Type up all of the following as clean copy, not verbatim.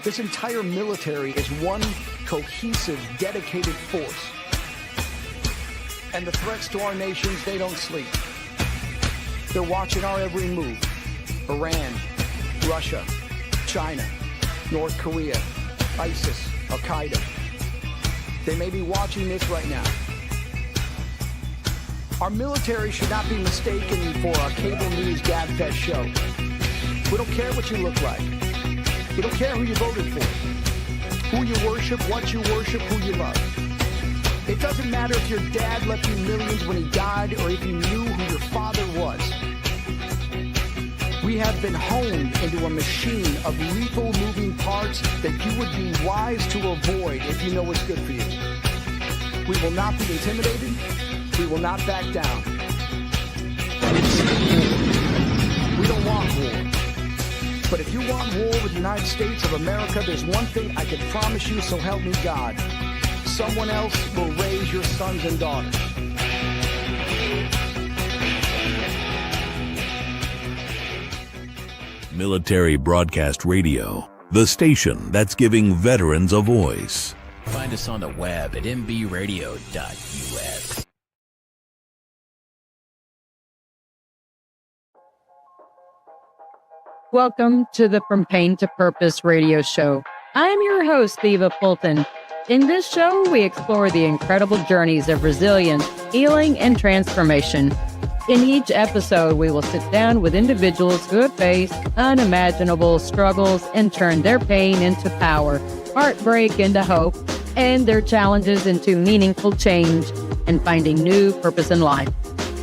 This entire military is one cohesive, dedicated force. And the threats to our nations, they don't sleep. They're watching our every move. Iran, Russia, China, North Korea, ISIS, Al-Qaeda. They may be watching this right now. Our military should not be mistaken for a cable news gab-fed show. We don't care what you look like. We don't care who you voted for, who you worship, what you worship, who you love. It doesn't matter if your dad left you millions when he died or if you knew who your father was. We have been honed into a machine of lethal moving parts that you would be wise to avoid if you know what's good for you. We will not be intimidated. We will not back down. We don't want war. But if you want war with the United States of America, there's one thing I can promise you, so help me God. Someone else will raise your sons and daughters. Military Broadcast Radio, the station that's giving veterans a voice. Find us on the web at mbradio.us. Welcome to the From Pain to Purpose radio show. I'm your host, Eva Fulton. In this show, we explore the incredible journeys of resilience, healing, and transformation. In each episode, we will sit down with individuals who have faced unimaginable struggles and turned their pain into power, heartbreak into hope, and their challenges into meaningful change and finding new purpose in life.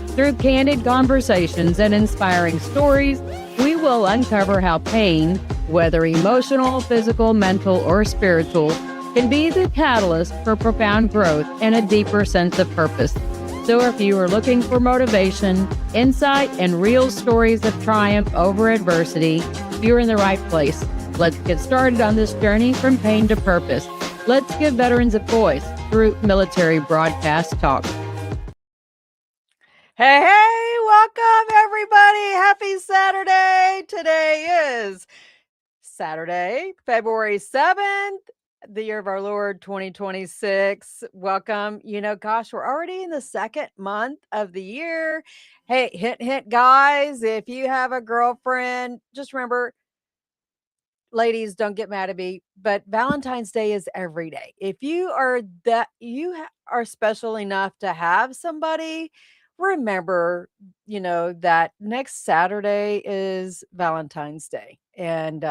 Through candid conversations and inspiring stories, we will uncover how pain, whether emotional, physical, mental, or spiritual, can be the catalyst for profound growth and a deeper sense of purpose. So if you are looking for motivation, insight, and real stories of triumph over adversity, you're in the right place. Let's get started on this journey from pain to purpose. Let's give veterans a voice through Military Broadcast Talk. Hey, welcome everybody. Happy Saturday. Today is Saturday, February 7th, the year of our Lord 2026. Welcome. Gosh, we're already in the second month of the year. Hey, hint, guys, if you have a girlfriend, just remember, ladies, don't get mad at me, but Valentine's Day is every day. If you are special enough to have somebody, remember, that next Saturday is Valentine's Day. And,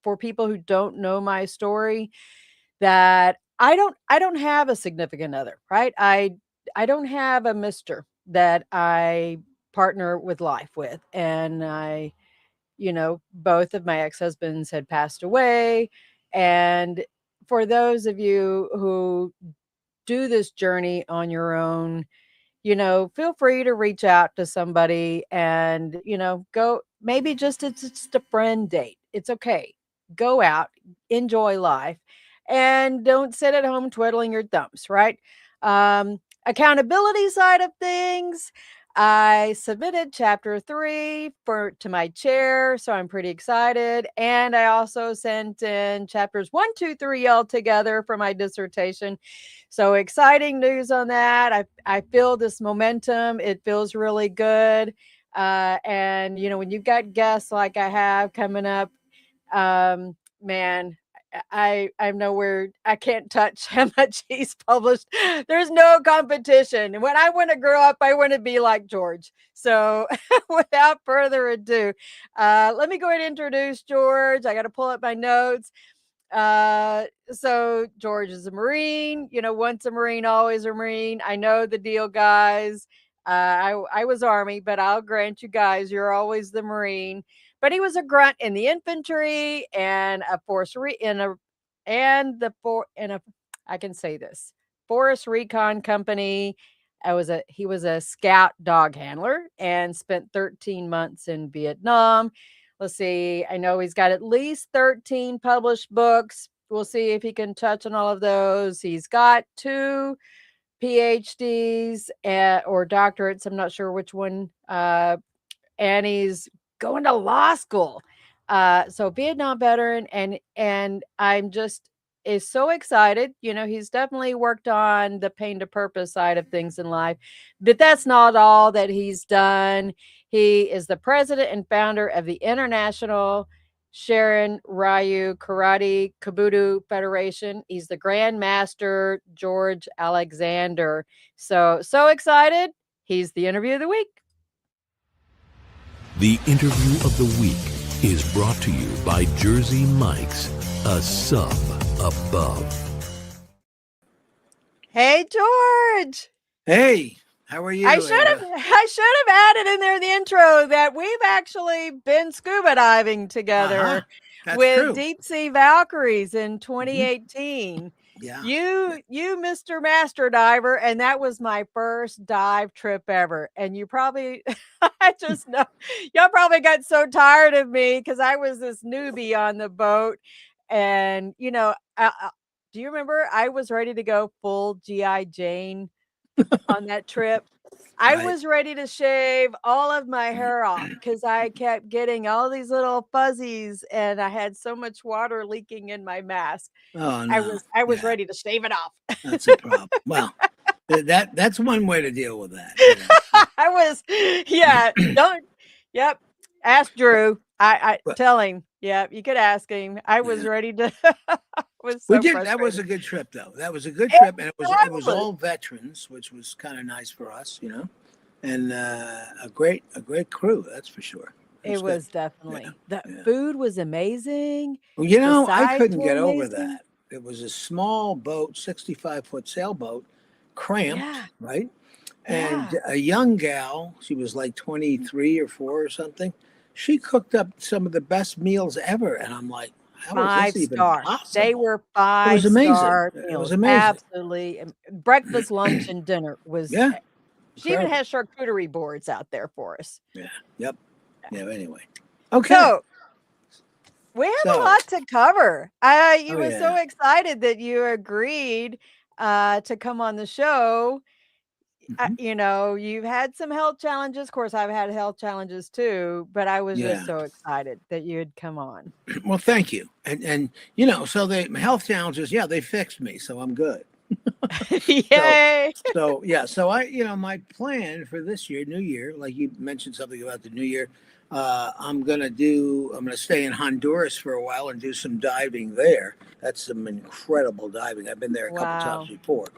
for people who don't know my story, that I don't have a significant other, right? I don't have a Mr. that I partner with life with. And both of my ex-husbands had passed away. And for those of you who do this journey on your own, feel free to reach out to somebody and, go, maybe it's just a friend date. It's okay. Go out, enjoy life, and don't sit at home twiddling your thumbs, right? Accountability side of things, I submitted chapter 3 to my chair, so I'm pretty excited. And I also sent in chapters 1, 2, 3 all together for my dissertation. So exciting news on that. I feel this momentum. It feels really good. And when you've got guests like I have coming up, man, I'm nowhere. I can't touch how much he's published. There's no competition. And when I want to grow up, I want to be like George. So without further ado, let me go ahead and introduce George. I got to pull up my notes. So George is a Marine, once a Marine, always a Marine. I know the deal, guys. I was Army, but I'll grant you guys, you're always the Marine. But he was a grunt in the infantry and a forest recon company. He was a scout dog handler and spent 13 months in Vietnam. Let's see. I know he's got at least 13 published books. We'll see if he can touch on all of those. He's got 2 PhDs or doctorates. I'm not sure which one. And he's going to law school. So Vietnam veteran, and I'm just is so excited. He's definitely worked on the pain to purpose side of things in life, but that's not all that he's done. He is the president and founder of the International Sharon Ryu Karate Kabuto Federation. He's the Grand Master George Alexander. So excited. He's the interview of the week. The interview of the week is brought to you by Jersey Mike's, a sub above. Hey, George. Hey, how are you? I should have added in there the intro that we've actually been scuba diving together That's with true. Deep Sea Valkyries in 2018. Yeah. You Mr. Master Diver, and that was my first dive trip ever. And you probably, I just know, y'all probably got so tired of me because I was this newbie on the boat. And, do you remember I was ready to go full G.I. Jane on that trip? I Right. was ready to shave all of my hair off because I kept getting all these little fuzzies and I had so much water leaking in my mask. Oh I no. was ready to shave it off. That's a problem. Well, that's one way to deal with that. I was, yeah, yep. Ask Drew. I But tell him. Yeah, you could ask him. I was ready to. Was we so did. frustrated. That was a good trip, though. That was a good trip, and it was Exactly. all veterans, which was kind of nice for us, and a great crew. That's for sure. It good. was definitely. Yeah. The food was amazing. Well, I sides couldn't were get over amazing. that. It was a small boat, 65-foot sailboat, cramped, Yeah. right? Yeah. And a young gal, she was like 23 or 4 or something. She cooked up some of the best meals ever. And I'm like, how is this even 5-star. possible? They were It was amazing. 5-star It meals. was amazing. Absolutely. Breakfast, lunch, and dinner was. Yeah. She even Incredible. has charcuterie boards out there for us. Yeah. Yep. Yeah. Anyway. Okay. So we have a lot to cover. I was so yeah. excited that you agreed to come on the show. Mhm. You've had some health challenges. Of course, I've had health challenges too, but I was just Yeah. so excited that you had come on. Well, thank you. And so the health challenges, yeah, they fixed me, so I'm good. Yay! So yeah, so I, my plan for this year, New Year, like you mentioned something about the New Year. I'm gonna stay in Honduras for a while and do some diving there. That's some incredible diving. I've been there a couple times before.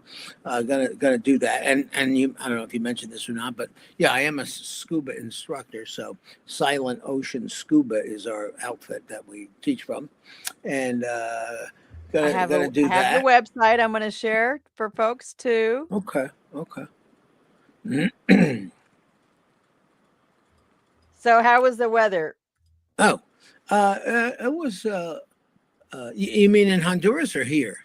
Gonna do that. And I don't know if you mentioned this or not, but yeah, I am a scuba instructor. So Silent Ocean Scuba is our outfit that we teach from, and gonna do I have that. the website I'm going to share for folks too. Okay. So how was the weather? Oh, it was. You mean in Honduras or here?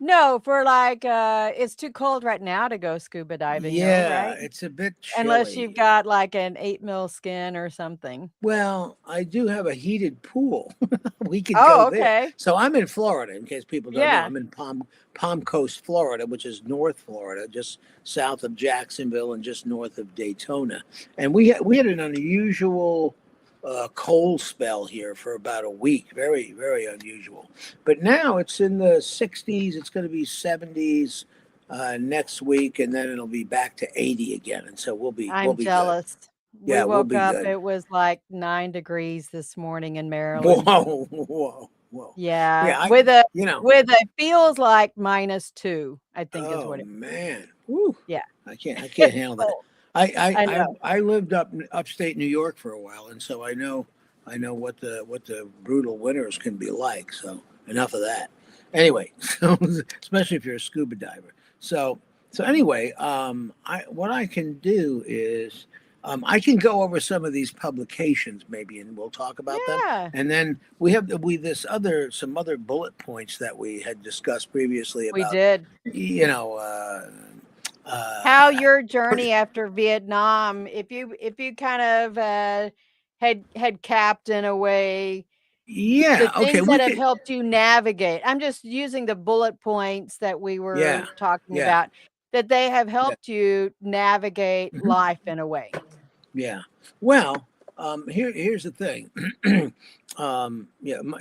No, for it's too cold right now to go scuba diving. Yeah, though, right? it's a bit chilly. Unless you've got like an 8 mil skin or something. Well, I do have a heated pool. We could Oh, go there. okay. So I'm in Florida, in case people don't know. Yeah. I'm in Palm Coast, Florida, which is North Florida, just south of Jacksonville and just north of Daytona. And we had an unusual cold spell here for about a week. Very, very unusual. But now it's in the 60s. It's going to be 70s next week, and then it'll be back to 80 again. And so we'll be jealous. Good. Yeah, we woke up. Good. It was like 9 degrees this morning in Maryland. Whoa. Yeah, with it feels like -2. I think is what it. Man, woo. Yeah, I can't handle that. I lived upstate New York for a while, and so I know what the brutal winters can be like. So enough of that. Anyway, so especially if you're a scuba diver. So anyway, what I can do is I can go over some of these publications maybe, and we'll talk about them. And then we have some other bullet points that we had discussed previously about. We did. How your journey after Vietnam, if you kind of had capped in a way. Yeah. The things that have helped you navigate. I'm just using the bullet points that we were talking about, that they have helped you navigate life in a way. Yeah. Well, Here's the thing.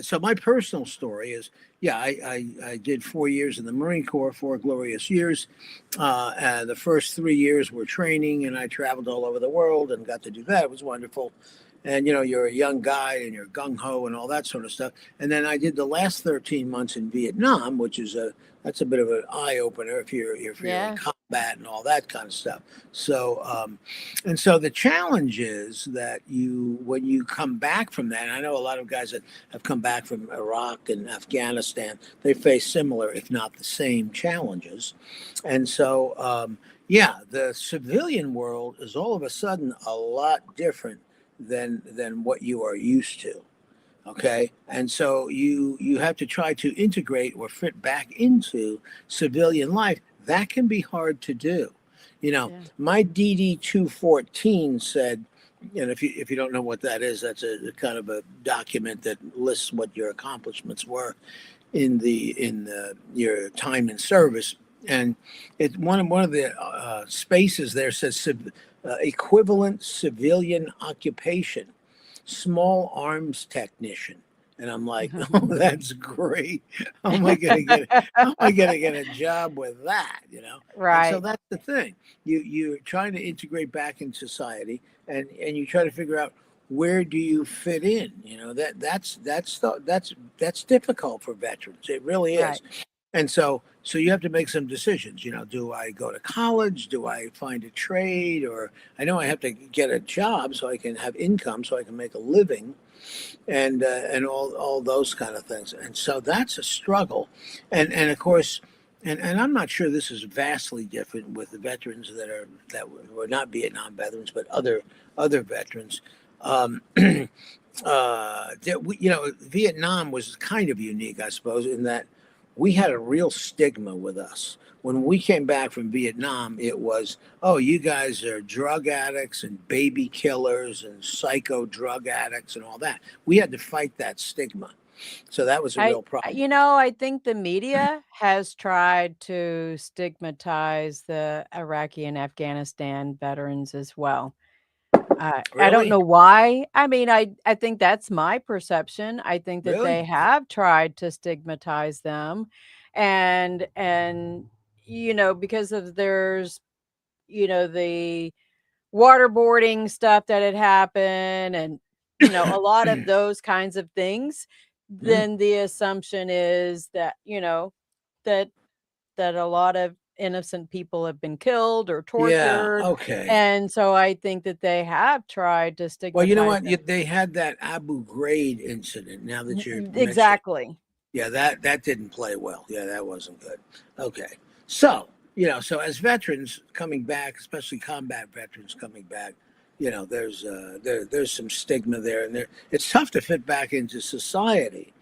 So my personal story is, I did 4 years in the Marine Corps, 4 glorious years. And the first 3 years were training, and I traveled all over the world and got to do that. It was wonderful. And you're a young guy and you're gung ho and all that sort of stuff. And then I did the last 13 months in Vietnam, which is that's a bit of an eye opener if you're in combat and all that kind of stuff. So and so the challenge is that when you come back from that, and I know a lot of guys that have come back from Iraq and Afghanistan, they face similar, if not the same, challenges. And so the civilian world is all of a sudden a lot different than what you are used to. Okay. And so you have to try to integrate or fit back into civilian life. That can be hard to do. My DD 214 said, and if you don't know what that is, that's a kind of a document that lists what your accomplishments were in your time in service. And it's one of the spaces there says equivalent civilian occupation, small arms technician. And I'm like, oh, that's great. How am I gonna get a job with that? Right. And so that's the thing. You're trying to integrate back in society, and you try to figure out where do you fit in. That's difficult for veterans. It really is. Right. And so you have to make some decisions. Do I go to college? Do I find a trade? Or I know I have to get a job so I can have income, so I can make a living, and all those kind of things. And so that's a struggle. And of course, and I'm not sure this is vastly different with the veterans that were not Vietnam veterans, but other veterans. Vietnam was kind of unique, I suppose, in that we had a real stigma with us. When we came back from Vietnam, it was, oh, you guys are drug addicts and baby killers and psycho drug addicts and all that. We had to fight that stigma. So that was a real problem. I think the media has tried to stigmatize the Iraqi and Afghanistan veterans as well. Really? I don't know why. I mean, I think that's my perception. I think that they have tried to stigmatize them, and because of there's the waterboarding stuff that had happened, and a lot of those kinds of things. Then the assumption is that that a lot of innocent people have been killed or tortured. Yeah, okay. And so I think that they have tried to stigmatize. Well, you know what? They had that Abu Ghraib incident. Now that you're exactly. Yeah, that didn't play well. Yeah, that wasn't good. Okay. So, so as veterans coming back, especially combat veterans coming back, there's some stigma there, and it's tough to fit back into society.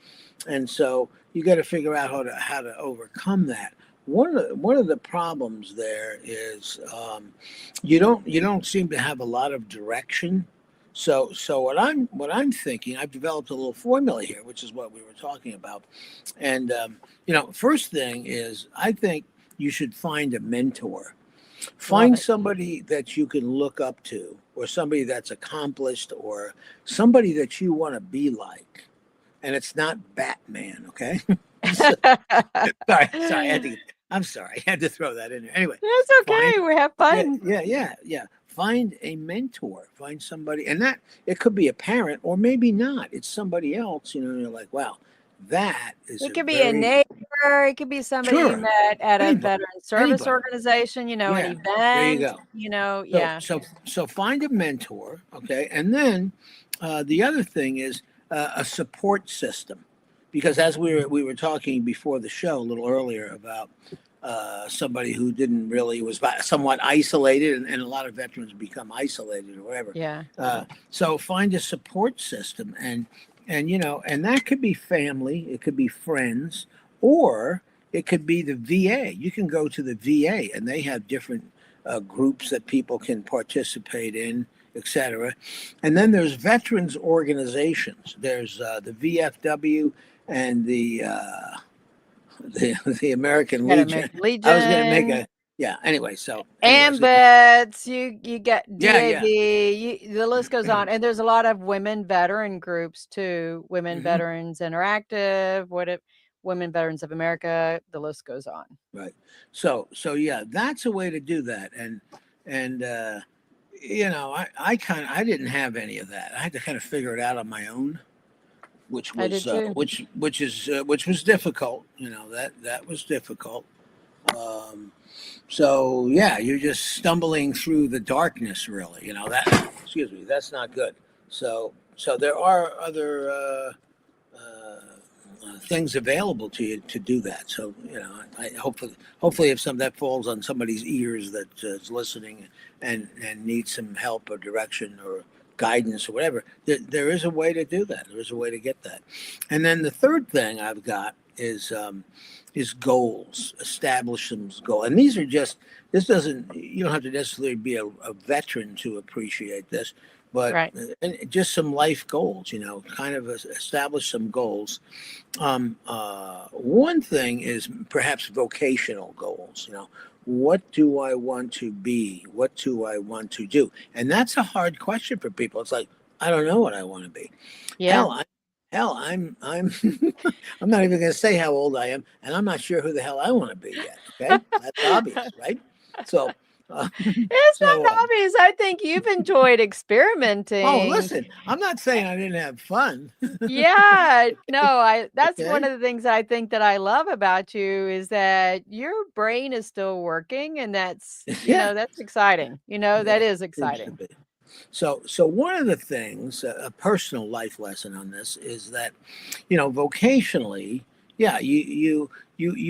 And so you got to figure out how to overcome that. One of the problems there is you don't seem to have a lot of direction. So what I'm thinking, I've developed a little formula here, which is what we were talking about. And first thing is, I think you should find a mentor. Find somebody that you can look up to, or somebody that's accomplished, or somebody that you want to be like. And it's not Batman, okay? Sorry. I'm sorry. I had to throw that in there. Anyway. It's okay. We have fun. Yeah. Find a mentor. Find somebody. And that, it could be a parent or maybe not. It's somebody else, and you're like, wow, that is It could be a neighbor. It could be somebody you met at a veteran service organization, an event. There you go. So find a mentor, okay? And then the other thing is a support system. Because as we were talking before the show a little earlier about somebody who didn't really was somewhat isolated, and a lot of veterans become isolated or whatever. Yeah. So find a support system, and that could be family, it could be friends, or it could be the VA. You can go to the VA, and they have different groups that people can participate in, etc. And then there's veterans organizations. There's the VFW and the American Legion. Legion. I was going to make Yeah. Anyway, so AMVETS, you get yeah. DAV, the list goes on. And there's a lot of women veteran groups too. Women Veterans Interactive, Women Veterans of America, the list goes on. Right. So yeah, that's a way to do that. And I didn't have any of that. I had to kind of figure it out on my own, which I did was too. which was difficult. That was difficult. So yeah, you're just stumbling through the darkness, really. Excuse me, that's not good. So there are other things available to you to do that. So I hopefully if that falls on somebody's ears that is listening and needs some help or direction or guidance or whatever, there is a way to do that. There is a way to get that. And then the third thing I've got is goals. Establish some goals. And these are just, you don't have to necessarily be a veteran to appreciate this, but Right. And just some life goals, kind of establish some goals. One thing is perhaps vocational goals. What do I want to be? What do I want to do? And that's a hard question for people. It's like, I don't know what I want to be. Yeah. I'm I'm not even going to say how old I am, and I'm not sure who the hell I want to be yet. Okay, that's obvious, right? So, It's not obvious. I think you've enjoyed experimenting. Oh, listen, I'm not saying I didn't have fun. Yeah, no, that's one Okay. of the things I think that I love about you is that your brain is still working, and that's, Yeah. that's exciting. That is Seems to exciting. be. So one of the things, a personal life lesson on this is that, vocationally, yeah, you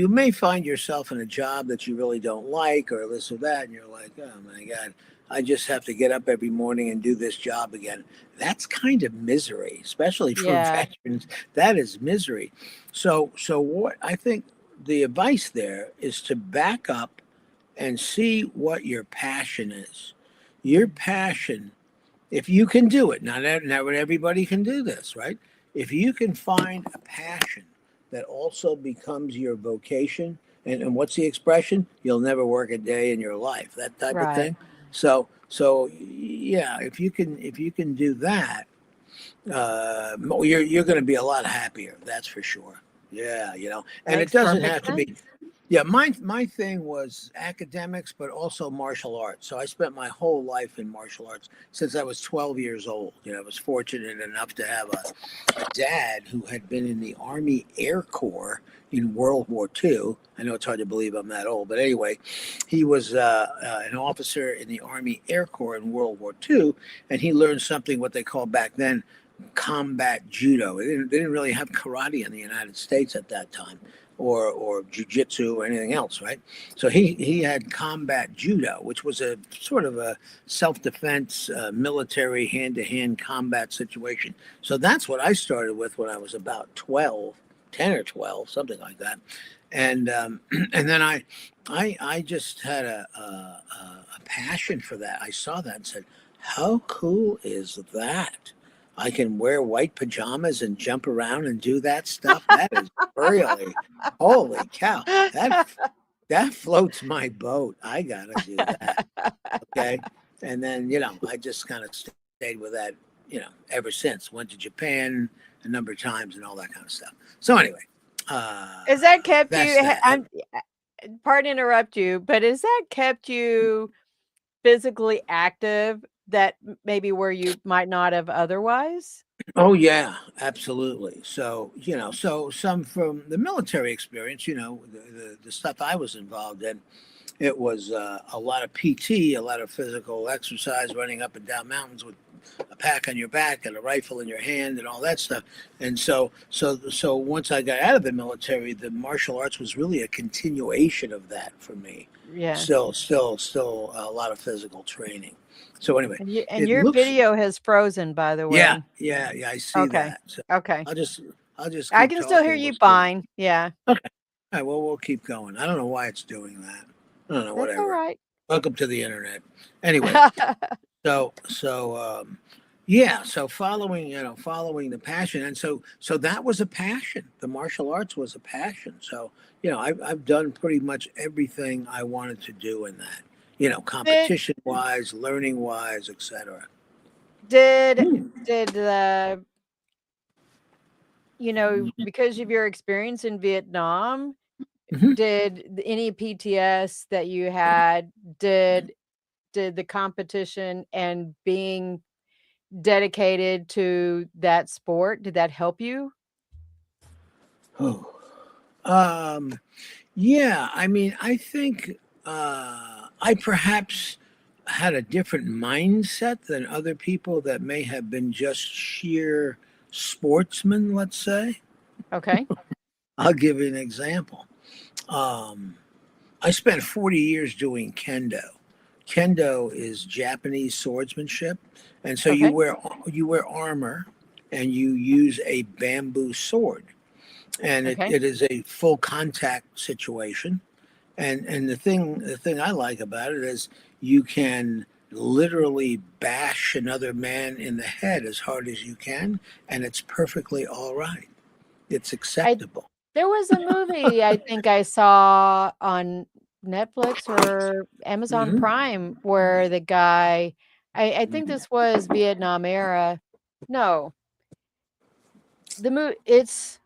may find yourself in a job that you really don't like or this or that, and you're like, oh my God, I just have to get up every morning and do this job again. That's kind of misery, especially for Yeah. veterans. That is misery. So what I think the advice there is to back up and see what your passion is. Your passion, if you can do it, not everybody can do this, right? If you can find a passion that also becomes your vocation, and what's the expression? You'll never work a day in your life, that type of Right. thing. So yeah, if you can do that, you're going to be a lot happier. That's for sure. Yeah, and Makes it doesn't perfect have to be. Yeah, my thing was academics, but also martial arts. So I spent my whole life in martial arts since I was 12 years old. I was fortunate enough to have a dad who had been in the Army Air Corps in World War II. I know it's hard to believe I'm that old, but anyway, he was an officer in the Army Air Corps in World War II, and he learned something what they called back then combat judo. They didn't really have karate in the United States at that time, or jujitsu or anything else, right? So he had combat judo, which was a sort of a self-defense, military hand-to-hand combat situation. So that's what I started with when I was about 12, 10 or 12, something like that. And and then I just had a passion for that. I saw that and said, how cool is that? I can wear white pajamas and jump around and do that stuff. That is really, holy cow. That floats my boat. I gotta do that. Okay. And then, I just kind of stayed with that, ever since. Went to Japan a number of times and all that kind of stuff. So anyway, Is that kept you? that. Pardon to interrupt you, but is that kept you physically active that maybe where you might not have otherwise? Oh yeah, absolutely. So so some from the military experience, the stuff I was involved in, it was a lot of PT, a lot of physical exercise, running up and down mountains with a pack on your back and a rifle in your hand and all that stuff. And so once I got out of the military, the martial arts was really a continuation of that for me. Yeah. Still a lot of physical training. So anyway, And your video has frozen, by the way. Yeah, I see Okay. that. So Okay. I'll just I keep can still hear talking. you We'll see. fine. Yeah. Okay. All right, well, we'll keep going. I don't know why it's doing that. I don't know, That's whatever. all right. Welcome to the internet. Anyway, so Yeah, so following, following the passion, and so that was a passion. The martial arts was a passion. So, I've done pretty much everything I wanted to do in that, Did competition wise, learning wise, etc. did did the because of your experience in Vietnam, Mhm. did any PTS that you had, did the competition and being dedicated to that sport, did that help you? Oh. Um, yeah, I mean, I think I perhaps had a different mindset than other people that may have been just sheer sportsmen, let's say. Okay. I'll give you an example. Um, I spent 40 years doing kendo. Kendo is Japanese swordsmanship, and so Okay. you wear armor and you use a bamboo sword, and Okay. it is a full contact situation. And the thing I like about it is you can literally bash another man in the head as hard as you can, and it's perfectly all right. It's I acceptable. There was a movie I think I saw on Netflix or Amazon Hmm. Prime where the guy, I think this was Vietnam era. No, it's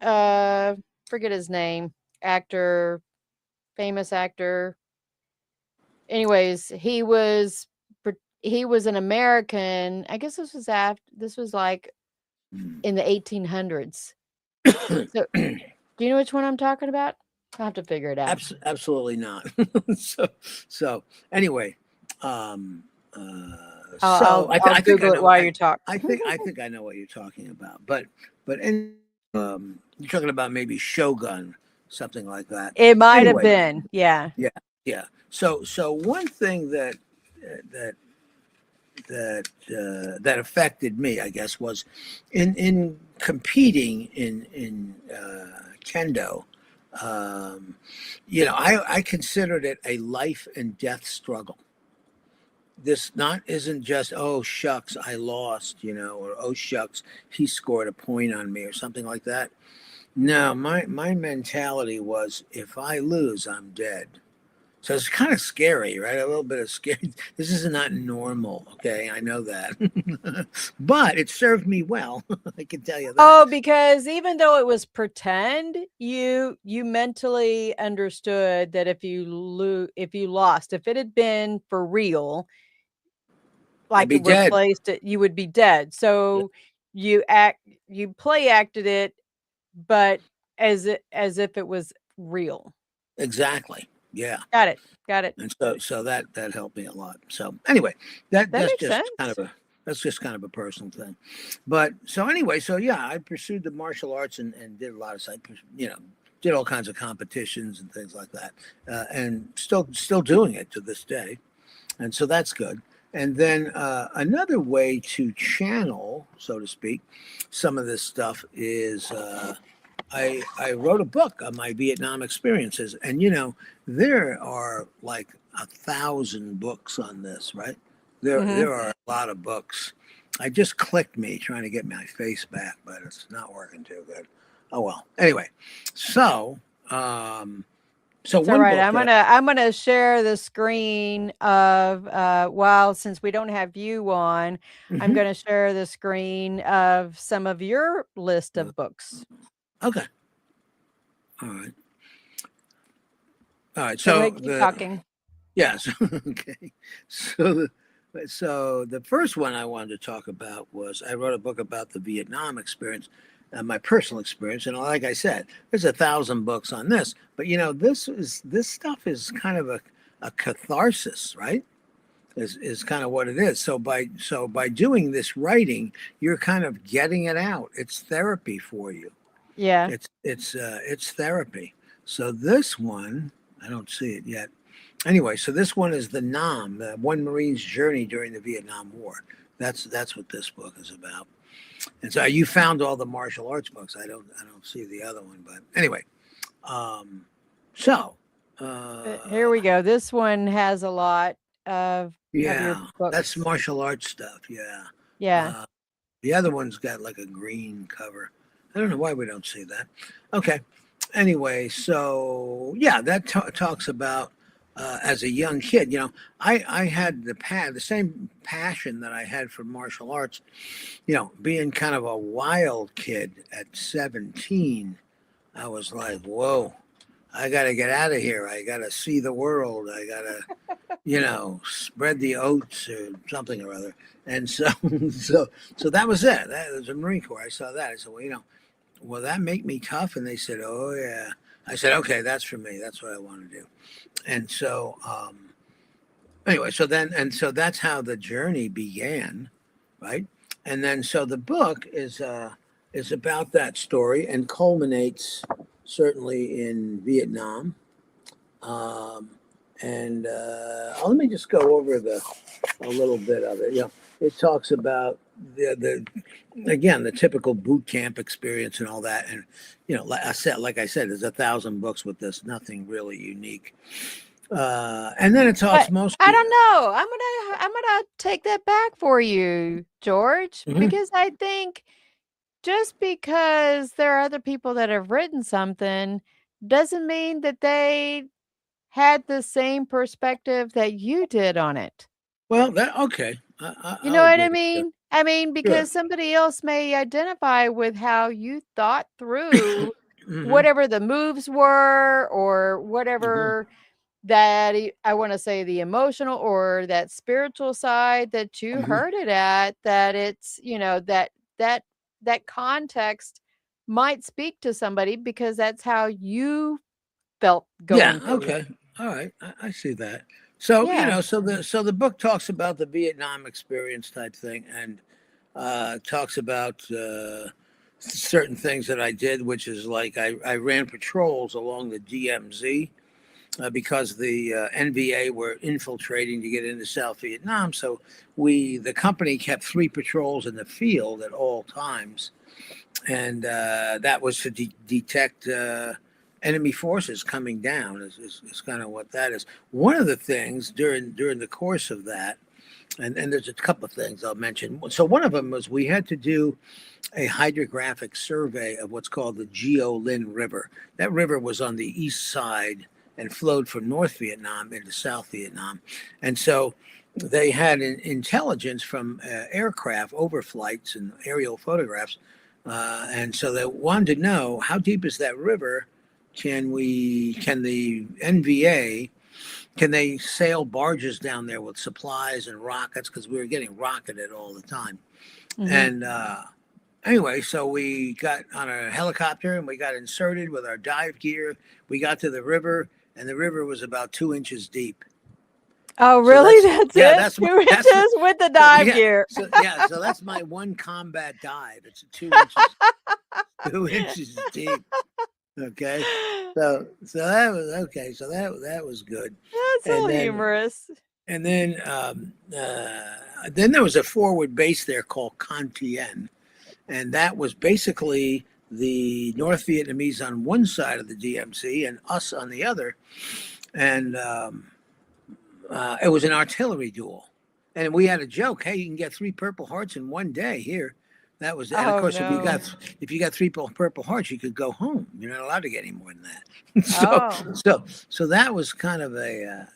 uh forget his name, actor, famous actor. Anyways, he was an American. I guess this was like in the 1800s. So, do you know which one I'm talking about? I'll have to figure it out. Absolutely not. so so anyway, um, I'll I think I Google it know. while you talk. I think I know what you're talking about. But you're talking about maybe Shogun, something like that. It might have Anyway, been, yeah. yeah, yeah. So one thing that that affected me, I guess, was in competing in kendo. Um, I considered it a life and death struggle. This not isn't just, oh shucks, I lost, or oh shucks, he scored a point on me or something like that. No, my mentality was, if I lose, I'm dead. So it's kind of scary, right? A little bit of scary. This is not normal. Okay, I know that, but it served me well. I can tell you that. Oh, because even though it was pretend, you mentally understood that if you lost, if it had been for real, I'd like be it dead. replaced it, you would be dead. Yeah, So you play acted it, but as if it was real. exactly. Yeah. Got it. Got it. And so that helped me a lot. So anyway, that That that's makes just kind sense. of a that's just kind of a personal thing. But so anyway, so yeah, I pursued the martial arts and did a lot of did all kinds of competitions and things like that, and still doing it to this day. And so that's good. And then another way to channel, so to speak, some of this stuff is I wrote a book on my Vietnam experiences, and there are like 1,000 books on this, right? Mhm. There are a lot of books. I just clicked me trying to get my face back, but it's not working too good. Oh well. Anyway, so um, so It's all one right. book that I'm gonna share the screen of well, since we don't have you on, I'm Mhm. gonna share the screen of some of your list of books. Okay, all right, all right. So go So ahead, keep talking. yes, okay. So the first one I wanted to talk about was, I wrote a book about the Vietnam experience, my personal experience, and like I said, there's 1,000 books on this. But this stuff is kind of a catharsis, right? Is kind of what it is. So by doing this writing, you're kind of getting it out. It's therapy for you. Yeah. It's therapy. So this one, I don't see it yet. Anyway, so this one is the Nam, the One Marine's Journey During the Vietnam War. That's what this book is about. And so you found all the martial arts books. I don't see the other one, but anyway. Um, so Here we go. This one has a lot of your yeah, that's books. martial arts stuff. Yeah. Yeah. The other one's got like a green cover. I don't know why we don't see that. Okay. Anyway, so yeah, that talks about as a young kid. I had the same passion that I had for martial arts. Being kind of a wild kid at 17, I was like, whoa, I got to get out of here. I got to see the world. I got to, spread the oats or something or other. And so, so that was it. That was the Marine Corps. I saw that. I said, well, will that make me tough? And they said, oh yeah. I said, okay, that's for me. That's what I want to do. And so, anyway, so that's how the journey began, right? And then, so the book is about that story and culminates certainly in Vietnam. And let me just go over a little bit of it. It talks about the typical boot camp experience and all that. And like I said, there's 1,000 books with this, nothing really unique. And then it talks mostly. I don't know. I'm gonna take that back for you, George, because I think just because there are other people that have written something doesn't mean that they had the same perspective that you did on it. Well, okay. You know what I mean? I mean, because somebody else may identify with how you thought through whatever the moves were or whatever that I want to say the emotional or that spiritual side that you heard it at, that it's, that context might speak to somebody because that's how you felt going through it. Okay. All right. I see that. So, so the book talks about the Vietnam experience type thing and talks about certain things that I did, which is like I ran patrols along the DMZ because the NVA were infiltrating to get into South Vietnam. So the company kept 3 patrols in the field at all times. And that was to detect enemy forces coming down is kind of what that is. One of the things during the course of that, and there's a couple of things I'll mention. So one of them was we had to do a hydrographic survey of what's called the Gio Linh River. That river was on the east side and flowed from North Vietnam into South Vietnam. And so they had intelligence from aircraft overflights and aerial photographs. And so they wanted to know, how deep is that river? Can the NVA, can they sail barges down there with supplies and rockets? Because we were getting rocketed all the time. And anyway, so we got on a helicopter and we got inserted with our dive gear. We got to the river, and the river was about 2 inches deep. Oh, really? That's 2 inches with the dive gear. So that's my one combat dive. It's 2 inches, 2 inches deep. Okay, so that was okay. So that was good. That's so humorous. And then there was a forward base there called Con Tien, and that was basically the North Vietnamese on one side of the DMZ and us on the other, and it was an artillery duel, and we had a joke. Hey, you can get 3 Purple Hearts in one day here. That was, and of course, if you got 3 Purple Hearts, you could go home. You're not allowed to get any more than that. So that was kind of a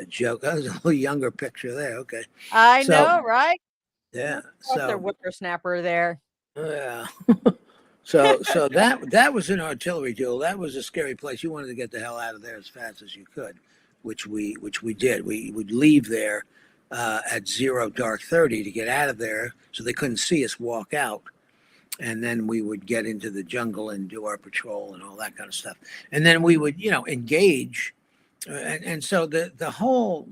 joke. That was a little younger picture there. Okay, I know, right? Yeah. So their whippersnapper there. Yeah. So that was an artillery duel. That was a scary place. You wanted to get the hell out of there as fast as you could, which we did. We would leave there at 0:30 to get out of there, so they couldn't see us walk out, and then we would get into the jungle and do our patrol and all that kind of stuff, and then we would engage, and so the whole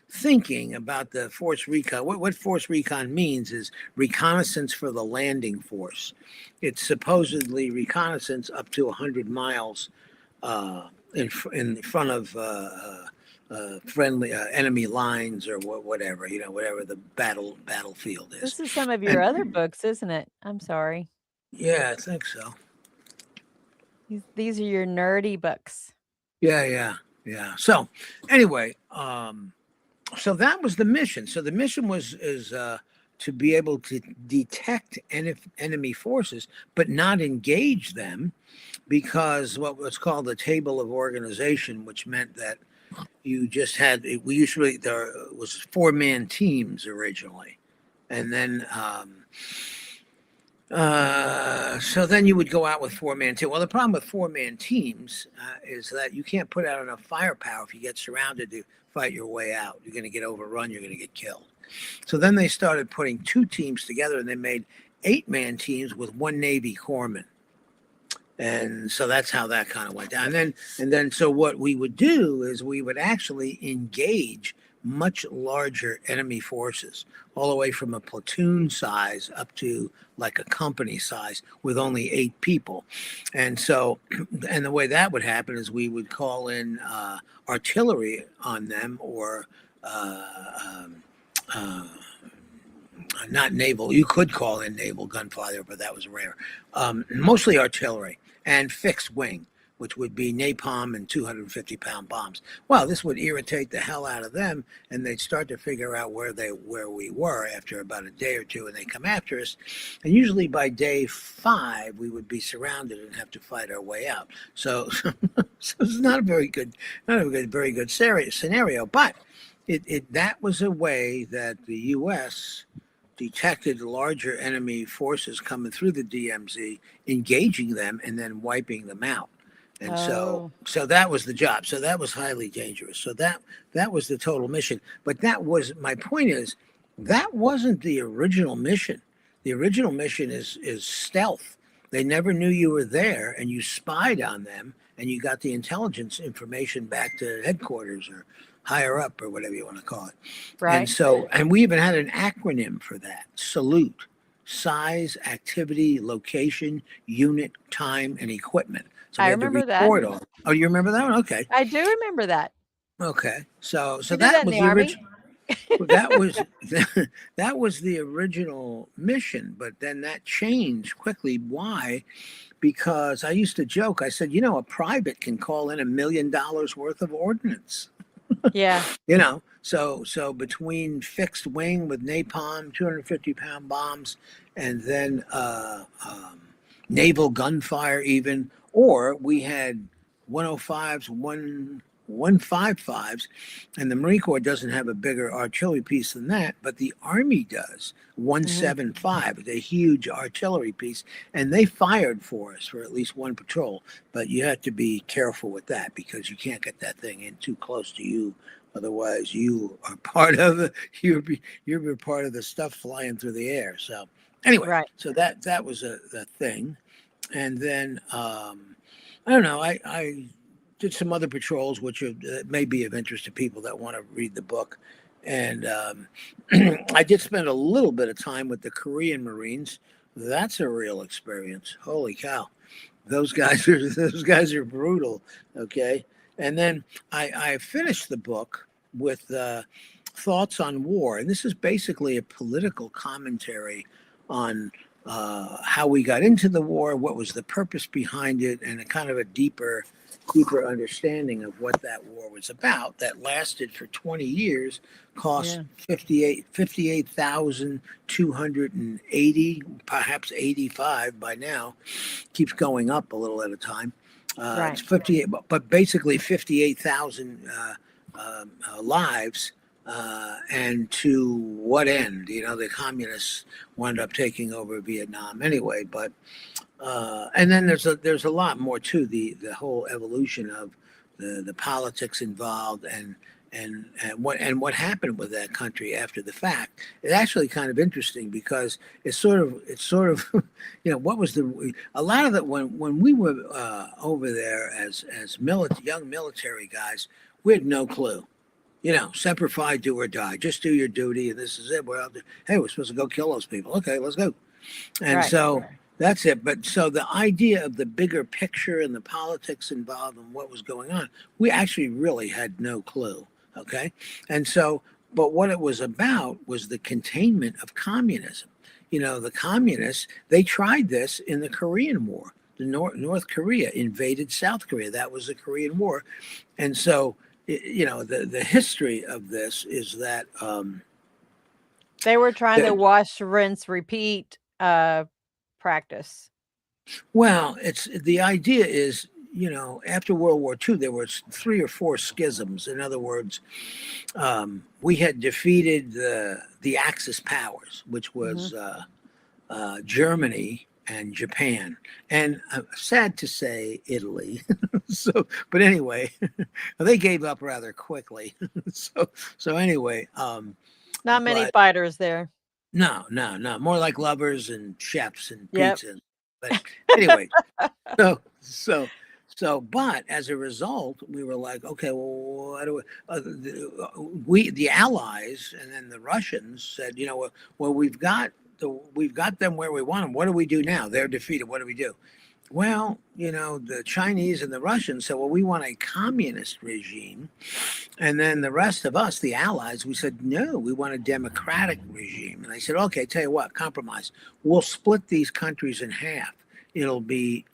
thinking about the force recon, what force recon means is reconnaissance for the landing force. It's supposedly reconnaissance up to 100 miles in front of friendly enemy lines or whatever, whatever the battlefield is. This is some of your other books, isn't it? I'm sorry. Yeah, I think so. These are your nerdy books. Yeah. So anyway, so that was the mission. So the mission to be able to detect enemy forces, but not engage them, because what was called the table of organization, which meant that you just had, we usually, there was 4-man teams originally. And then, so then you would go out with 4-man team. Well, the problem with 4-man teams is that you can't put out enough firepower if you get surrounded to fight your way out. You're going to get overrun. You're going to get killed. So then they started putting 2 teams together, and they made 8-man teams with 1 Navy corpsman. And so that's how that kind of went down. And then, so what we would do is we would actually engage much larger enemy forces, all the way from a platoon size up to like a company size with only 8 people. And so, and the way that would happen is we would call in artillery on them, or not naval. You could call in naval gunfire, but that was rare. Mostly artillery and fixed wing, which would be napalm and 250-pound bombs. Well, this would irritate the hell out of them, and they'd start to figure out where we were after about a day or two, and they come after us. And usually by day 5, we would be surrounded and have to fight our way out. So it's not a very good scenario. But that was a way that the U.S. detected larger enemy forces coming through the DMZ, engaging them, and then wiping them out. And so that was the job. So that was highly dangerous. So that was the total mission. But that was, my point is, that wasn't the original mission. The original mission is stealth. They never knew you were there, and you spied on them, and you got the intelligence information back to headquarters or higher up, or whatever you want to call it. Right. And so, and we even had an acronym for that: SALUTE: size, activity, location, unit, time, and equipment. So I remember that. Oh, you remember that one? Okay. I do remember that. Okay. So that was the original. That was the original mission, but then that changed quickly. Why? Because I used to joke. I said, a private can call in $1 million worth of ordnance. Yeah. So between fixed wing with napalm, 250-pound bombs, and then naval gunfire even, or we had 105s, 155s, and the Marine Corps doesn't have a bigger artillery piece than that, but the Army does. 175, a huge artillery piece, and they fired for us for at least one patrol. But you have to be careful with that, because you can't get that thing in too close to you. Otherwise, you are part of you're part of the stuff flying through the air. So anyway, right. So that was a thing, and then I don't know. I did some other patrols, which may be of interest to people that want to read the book. And I did spend a little bit of time with the Korean Marines. That's a real experience. Holy cow. Those guys are brutal. Okay. And then I finished the book with thoughts on war. And this is basically a political commentary on how we got into the war, what was the purpose behind it, and a kind of a deeper understanding of what that war was about, that lasted for 20 years, cost 58,280, perhaps 85 by now, keeps going up a little at a time. Right. It's 58, but basically 58,000 lives. And to what end? The communists wound up taking over Vietnam anyway. But and then there's a lot more to the whole evolution of the politics involved and what happened with that country after the fact. It's actually kind of interesting, because it's sort of what was a lot of that when we were over there as young military guys, we had no clue. Semper Fi, do or die. Just do your duty, and this is it. We're out there. Hey, we're supposed to go kill those people. Okay, let's go. And so that's it. But so the idea of the bigger picture and the politics involved and what was going on, we actually really had no clue. Okay, and so, but what it was about was the containment of communism. The communists, they tried this in the Korean War. The North Korea invaded South Korea. That was the Korean War, and so. The history of this is that They were trying to wash, rinse, repeat practice. Well, it's the idea is, after World War II, there was 3 or 4 schisms. In other words, we had defeated the Axis powers, which was Germany and Japan, and sad to say, Italy. But anyway, they gave up rather quickly. So anyway, not many fighters there. No, more like lovers and chefs and Yep. pizza. But anyway, but as a result, we were like, okay, well, what do the Allies and then the Russians said, well, we've got them where we want them. What do we do now? They're defeated. What do we do? Well, the Chinese and the Russians said, well, we want a communist regime. And then the rest of us, the Allies, we said, no, we want a democratic regime. And I said, okay, tell you what, compromise. We'll split these countries in half. It'll be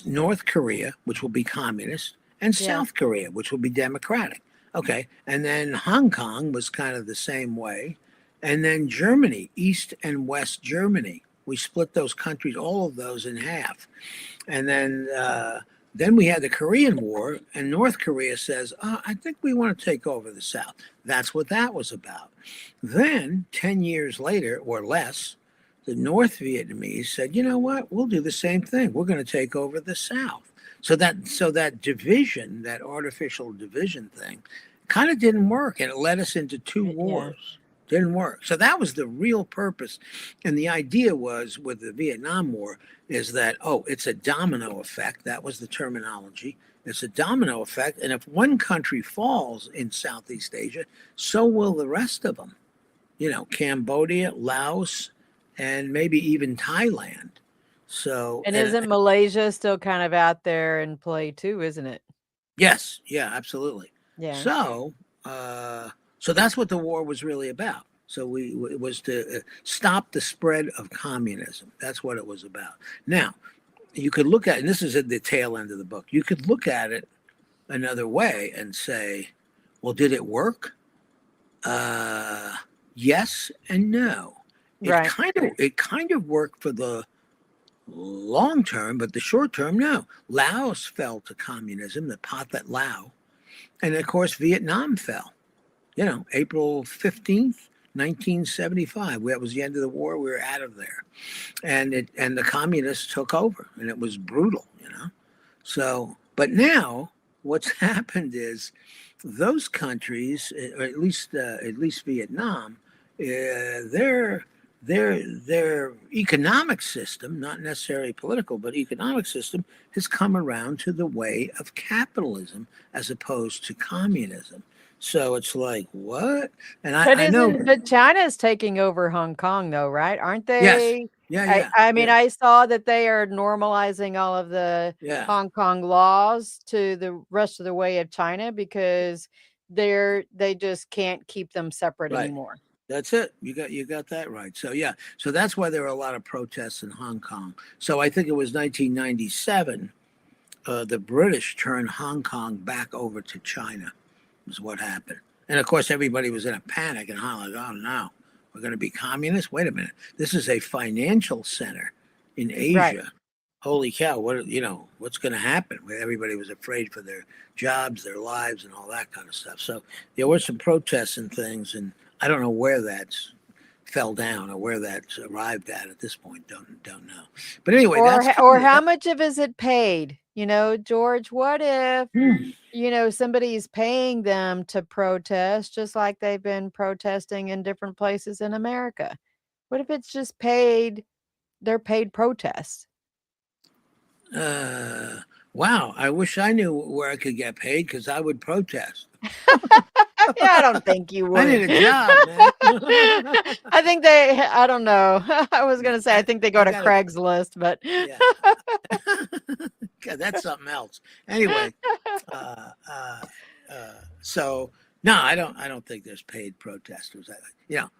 North Korea, which will be communist, and South Korea, which will be democratic. Okay. And then Hong Kong was kind of the same way. And then Germany, East and West Germany. We split those countries, all of those, in half. And then we had the Korean War, and North Korea says, I think we want to take over the South. That's what that was about. Then 10 years later or less, the North Vietnamese said, you know what, we'll do the same thing. We're going to take over the South. So that division, that artificial division thing, kind of didn't work, and it led us into 2 wars. Didn't work. So that was the real purpose. And the idea was with the Vietnam War is that, it's a domino effect. That was the terminology. It's a domino effect. And if one country falls in Southeast Asia, so will the rest of them. Cambodia, Laos, and maybe even Thailand. So, and isn't Malaysia still kind of out there in play too, isn't it? Yes. Yeah, absolutely. Yeah. So that's what the war was really about. So it was to stop the spread of communism. That's what it was about. Now, you could look at, and this is at the tail end of the book, you could look at it another way and say, well, did it work? Yes and no. It kind of worked for the long term, but the short term, no. Laos fell to communism, the Pathet Lao. And of course, Vietnam fell. April 15th, 1975. That was the end of the war. We were out of there. And the communists took over, and it was brutal, So, but now what's happened is those countries, or at least Vietnam, their economic system, not necessarily political, but economic system, has come around to the way of capitalism as opposed to communism. So it's like, what? And I know. But China's taking over Hong Kong, though, right? Aren't they? Yes. Yeah. I mean, I saw that they are normalizing all of the Hong Kong laws to the rest of the way of China because they just can't keep them separate anymore. That's it. You got that right. So so that's why there were a lot of protests in Hong Kong. So I think it was 1997. The British turned Hong Kong back over to China. Is what happened. And of course, everybody was in a panic and hollering, oh no, we're going to be communist? Wait a minute. This is a financial center in Asia. Right. Holy cow, what's going to happen? Everybody was afraid for their jobs, their lives, and all that kind of stuff. So there were some protests and things, and I don't know where that's fell down or where that's arrived at this point. Don't know. But anyway, or how much of is it paid? George, what if, somebody's paying them to protest just like they've been protesting in different places in America? What if it's just they're paid protests? Wow. I wish I knew where I could get paid because I would protest. I don't think you would. I need a job, man. I don't know. I was going to say, I think they go to Craigslist, but. Yeah. That's something else. Anyway, so no, I don't think there's paid protesters.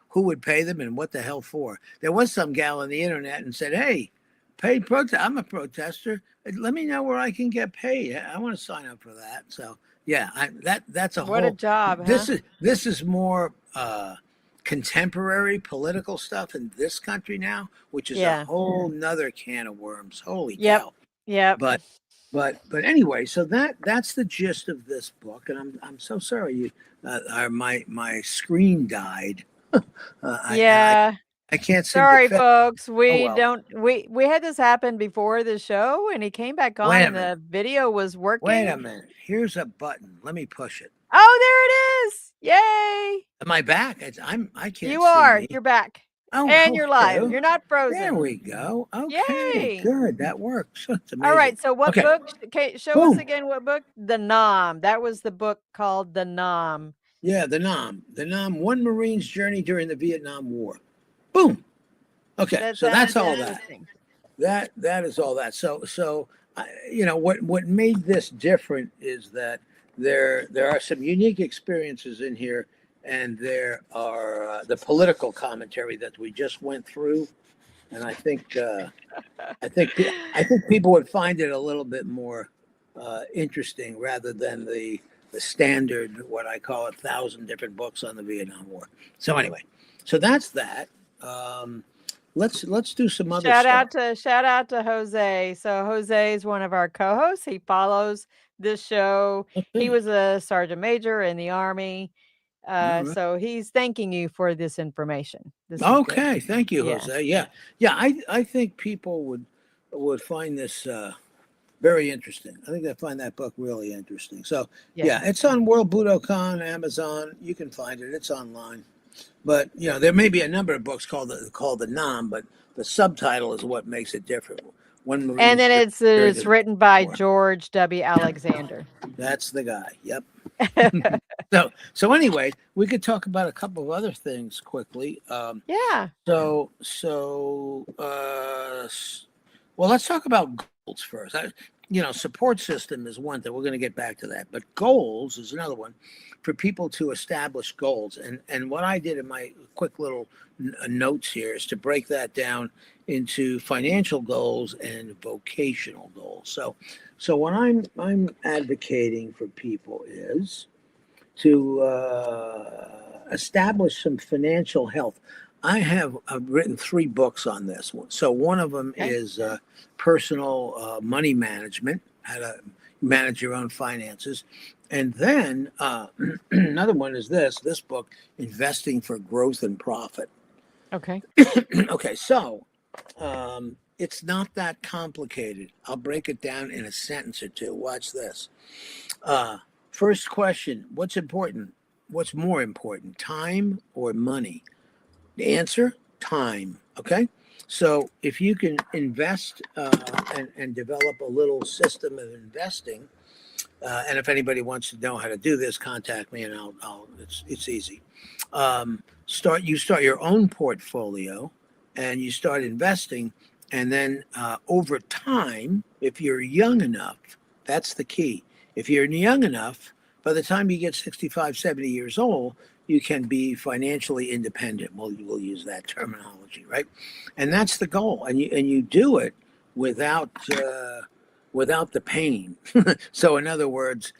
Who would pay them and what the hell for? There was some gal on the internet and said, hey, paid protest. I'm a protester. Let me know where I can get paid. I want to sign up for that. So yeah, that's a what a job. This is more contemporary political stuff in this country now, which is a whole nother can of worms. Holy cow. Yep. But anyway, so that's the gist of this book, and I'm so sorry you my screen died. I can't seem Sorry, to folks. Oh, well. We had this happen before the show, and he came back on, and the video was working. Wait a minute. Here's a button. Let me push it. Oh, there it is! Yay! Am I back? I can't. You see are. me. You're back. Oh, and you're live. hello. You're not frozen. There we go. Okay, Yay. good. That works. That's amazing. All right. So what book? Okay, show us again what book. The Nam. That was the book called The Nam. Yeah, The Nam. The Nam. One Marine's journey during the Vietnam War. Boom. Okay, so that's all that. That is all that. So you know what made this different is that there are some unique experiences in here, and there are the political commentary that we just went through, and I think people would find it a little bit more interesting rather than the standard, what I call 1,000 different books on the Vietnam War. So anyway, so that's that. Let's do some other stuff. Shout out to Jose. So Jose is one of our co-hosts. He follows this show. He was a sergeant major in the Army. So he's thanking you for this information. Okay, thank you, Jose. Yeah. I think people would find this very interesting. I think they find that book really interesting. So yeah, it's on World Budokan, Amazon. You can find it. It's online. But you know, there may be a number of books called the Nam, but the subtitle is what makes it different. And then it's written by George W. Alexander. That's the guy. Yep. So anyway, we could talk about a couple of other things quickly. Well, let's talk about goals first. Support system is one thing. We're going to get back to that, but goals is another one for people to establish goals. And what I did in my quick little notes here is to break that down into financial goals and vocational goals. So what I'm advocating for people is to establish some financial health. I've written 3 books on this one. So one of them is personal money management, how to manage your own finances. And then another one is this book, Investing for Growth and Profit. Okay. Okay, so it's not that complicated. I'll break it down in a sentence or two. Watch this. First question, what's important? What's more important, time or money? The answer, time. Okay. So if you can invest and develop a little system of investing, and if anybody wants to know how to do this, contact me, and it's easy. Start your own portfolio, and you start investing, and then over time, if you're young enough, that's the key. If you're young enough, by the time you get 65, 70 years old, you can be financially independent. We'll use that terminology, right? And that's the goal. And you do it without the pain. So in other words,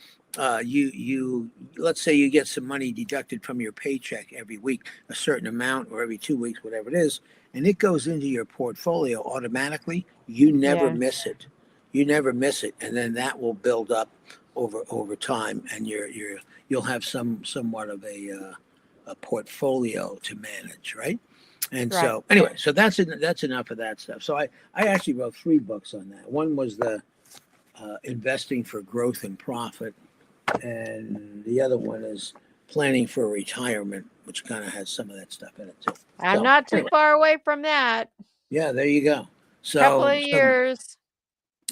you let's say you get some money deducted from your paycheck every week, a certain amount, or every 2 weeks, whatever it is, and it goes into your portfolio automatically. You never miss it. You never miss it, and then that will build up over time, and you'll have somewhat of a portfolio to manage, right? And so anyway, so that's enough of that stuff. So I actually wrote 3 books on that. One was the Investing for Growth and Profit, and the other one is Planning for Retirement, which kind of has some of that stuff in it too. I'm not too far away from that. Yeah, there you go. So couple of years.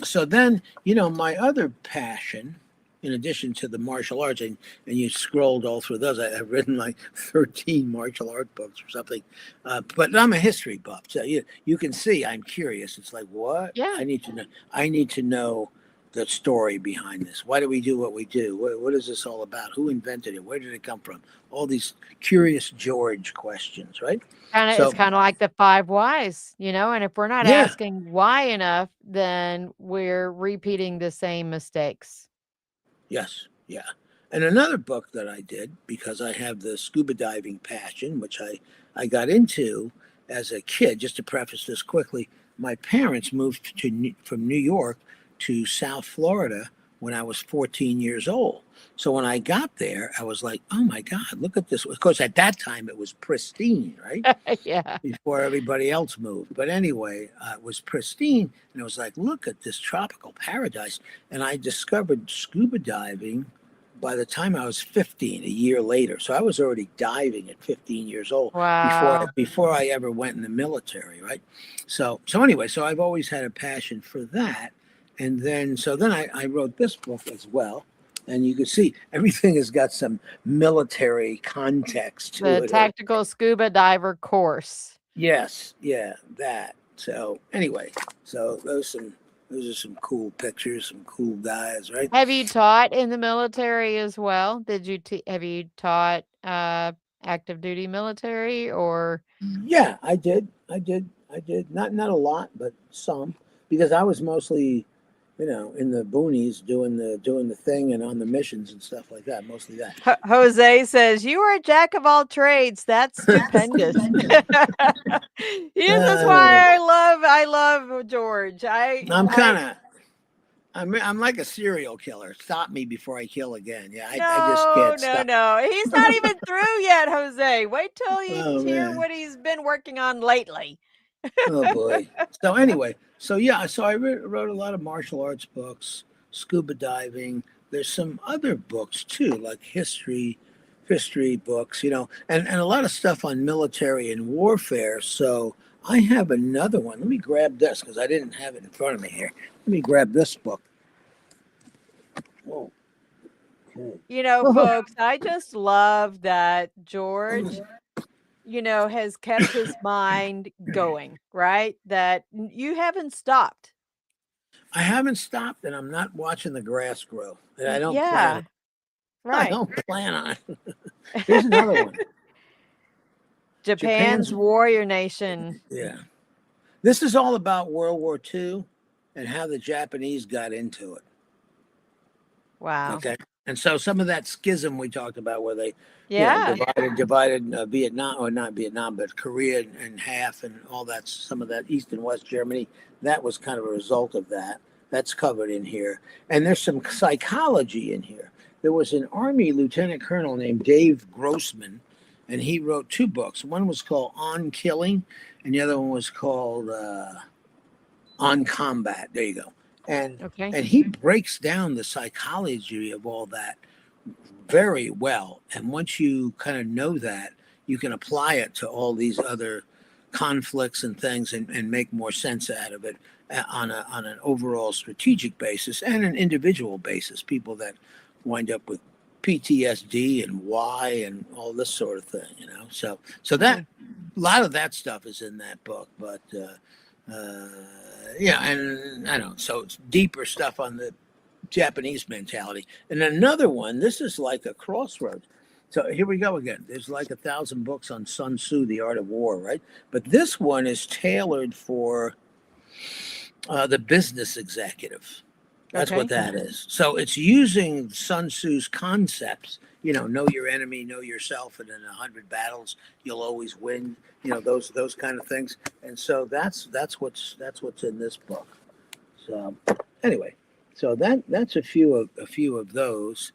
So then, my other passion, in addition to the martial arts, and you scrolled all through those, I've written like 13 martial art books or something. But I'm a history buff, so you can see I'm curious. It's like, what? Yeah. I need to know the story behind this. Why do we do what we do? What is this all about? Who invented it? Where did it come from? All these curious George questions, right? It's kind of like the 5 whys, and if we're not asking why enough, then we're repeating the same mistakes. Yes. Yeah. And another book that I did, because I have the scuba diving passion, which I got into as a kid. Just to preface this quickly, my parents moved from New York to South Florida when I was 14 years old. So when I got there, I was like, oh my God, look at this. Of course, at that time, it was pristine, right? Yeah. Before everybody else moved. But anyway, it was pristine. And I was like, look at this tropical paradise. And I discovered scuba diving by the time I was 15, a year later. So I was already diving at 15 years old Wow. before I ever went in the military, right? So anyway, so I've always had a passion for that. And then I wrote this book as well. And you can see everything has got some military context to The it. tactical scuba diver course. Yes, yeah, that. So anyway, so those are some cool pictures, some cool guys, right? Have you taught in the military as well? Have you taught active duty military or? Yeah, I did. Not a lot, but some, because I was mostly, in the boonies doing the thing and on the missions and stuff like that. Mostly that. Jose says you are a jack of all trades. That's stupendous. Yes, that's why I love George. I'm like a serial killer. Stop me before I kill again. Yeah, I just No, can't no, stop. no. He's not even through yet, Jose. Wait till you Oh, hear man. what he's been working on lately. Oh boy. So anyway, so I wrote a lot of martial arts books, scuba diving. There's some other books too, like history books, and a lot of stuff on military and warfare. So I have another one. Let me grab this because I didn't have it in front of me here. Let me grab this book. Whoa. Okay. Folks, I just love that George has kept his mind going, right? That you haven't stopped. I haven't stopped, and I'm not watching the grass grow. And I don't plan. Yeah, I right. don't plan on. Here's another one. Japan's warrior nation. Yeah. This is all about World War II and how the Japanese got into it. Wow. Okay. And so some of that schism we talked about where they divided Vietnam, or not Vietnam, but Korea in half and all that, some of that East and West Germany, that was kind of a result of that. That's covered in here. And there's some psychology in here. There was an Army lieutenant colonel named Dave Grossman, and he wrote two books. One was called On Killing, and the other one was called On Combat. There you go. And he breaks down the psychology of all that very well. And once you kind of know that, you can apply it to all these other conflicts and things and make more sense out of it on an overall strategic basis and an individual basis. People that wind up with PTSD and why and all this sort of thing, So that a lot of that stuff is in that book, but and I don't know. So it's deeper stuff on the Japanese mentality. And another one, this is like a crossroads. So here we go again. There's like 1,000 books on Sun Tzu, The Art of War, right? But this one is tailored for the business executive. That's what that is. So it's using Sun Tzu's concepts, know your enemy, know yourself, and in 100 battles, you'll always win, those kind of things. And so that's what's in this book. So anyway, so that's a few of those.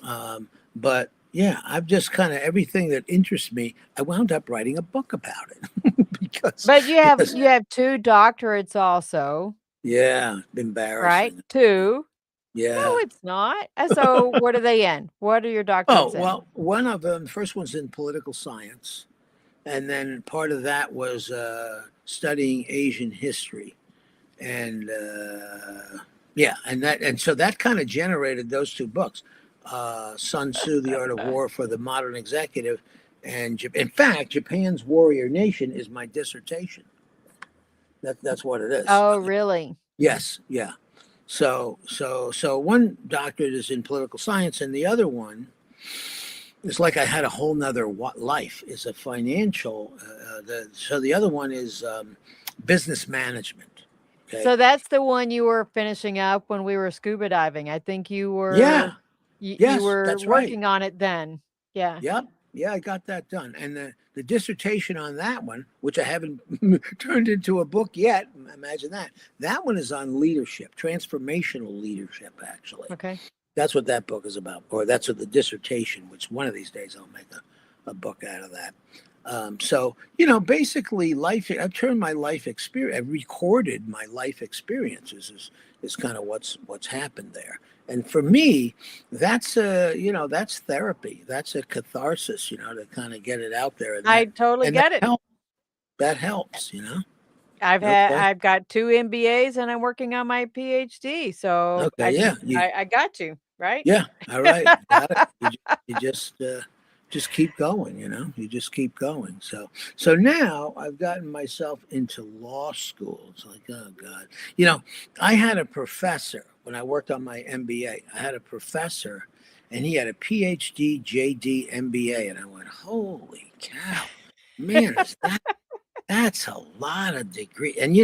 But yeah, I've just kind of everything that interests me, I wound up writing a book about it. But you have 2 doctorates also. Yeah, embarrassing. Right? 2. Yeah. No, it's not. So what are they in? What are your doctorates in? Well, one of them, the first one's in political science. And then part of that was studying Asian history. And and so that kind of generated those 2 books. Sun Tzu, The Art of War for the Modern Executive. And in fact, Japan's Warrior Nation is my dissertation. That's what it is. Oh, really? Yes. Yeah. So one doctorate is in political science, and the other one is like I had a whole nother life. Is a financial. So the other one is business management. Okay? So that's the one you were finishing up when we were scuba diving. I think you were. Yeah. You Yes, were that's right. working on it then. Yeah. Yep. Yeah, I got that done. And the dissertation on that one, which I haven't turned into a book yet, imagine that. That one is on leadership, transformational leadership, actually. Okay. That's what that book is about, or that's what the dissertation, which one of these days I'll make a book out of that. So, basically I've turned my life experience, I've recorded my life experiences is kind of what's happened there. And for me, that's that's therapy. That's a catharsis, to kind of get it out there. And I that, totally and that get it. helps. That helps, Okay. I've got 2 MBAs and I'm working on my PhD. So Okay. Yeah. I got you, right? Yeah. All right. Got it. You just keep going, you just keep going. So now I've gotten myself into law school. It's like, oh God, I had a professor when I worked on my MBA. I had a professor and he had a PhD, JD, MBA. And I went, holy cow, man, that's a lot of degree. And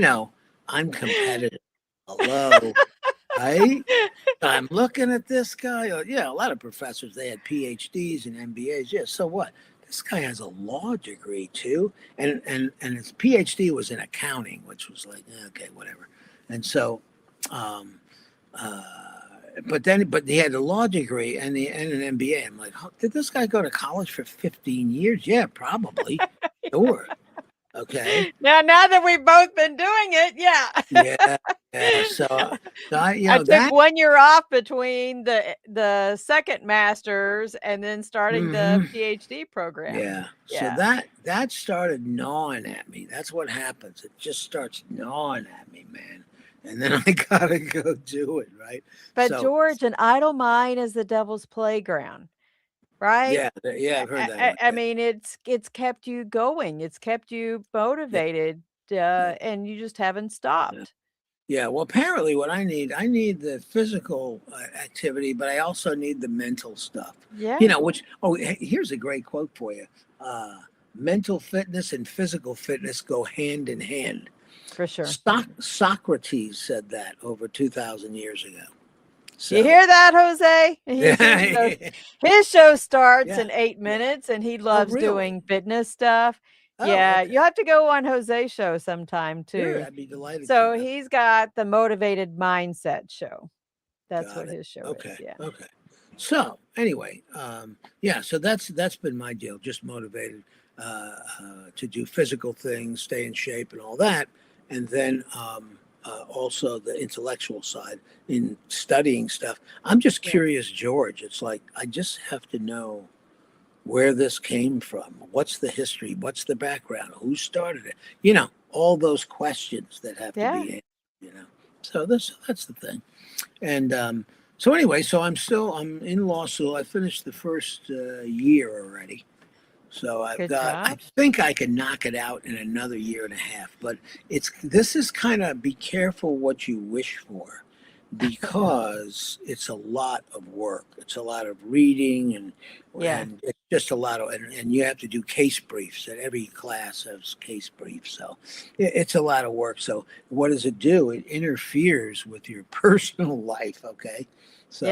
I'm competitive. Hello. Right? I'm looking at this guy. Yeah, a lot of professors, they had PhDs and MBAs. Yeah, so what? This guy has a law degree too. And his PhD was in accounting, which was like, okay, whatever. And so, but he had a law degree and an MBA. I'm like, did this guy go to college for 15 years? Yeah, probably. Sure. Okay. Now that we've both been doing it, yeah. Yeah. So I took that 1 year off between the second master's and then starting the PhD program. Yeah. Yeah. So that started gnawing at me. That's what happens. It just starts gnawing at me, man. And then I gotta go do it, right? But So, George, an idle mind is the devil's playground, right? yeah, I've heard that I one. mean, it's kept you going. It's kept you motivated, and you just haven't stopped. Yeah, well, apparently what I need the physical activity, but I also need the mental stuff. Yeah. Here's a great quote for you. Mental fitness and physical fitness go hand in hand. For sure. Socrates said that over 2,000 years ago. So, you hear that, Jose? His show starts in 8 minutes, and he loves doing fitness stuff. Yeah, okay. you'll have to go on Jose's show sometime too. Sure, I'd be delighted. So he's got the Motivated Mindset show. That's Got what it. his show Okay. is. Yeah. Okay. So anyway, so that's been my deal. Just motivated to do physical things, stay in shape, and all that, and then also the intellectual side in studying stuff. I'm just curious, George. It's like I just have to know where this came from. What's the history? What's the background? Who started it? All those questions that have to be answered. So that's the thing. And so anyway, so I'm in law school. I finished the first year already. So I think I can knock it out in another year and a half. But this is kind of be careful what you wish for, because it's a lot of work. It's a lot of reading and it's just a lot of, and you have to do case briefs. At every class has case briefs. So it's a lot of work. So what does it do? It interferes with your personal life. Okay. So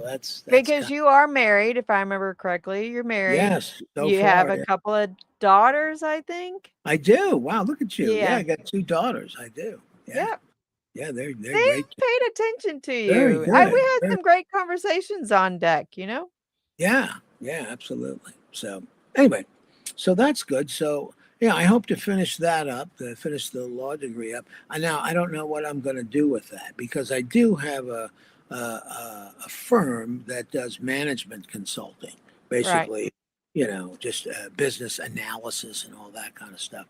that's because you are married, if I remember correctly. You're married. Yes. You have a couple of daughters, I think. I do. Wow, look at you. Yeah. I got 2 daughters. I do. Yeah. Yeah, they're They great. paid attention to you. Very We good. had some great conversations on deck, Yeah, absolutely. So anyway, so that's good. So I hope to finish that up, to finish the law degree up. Now I don't know what I'm going to do with that, because I do have a firm that does management consulting, basically. Just business analysis and all that kind of stuff.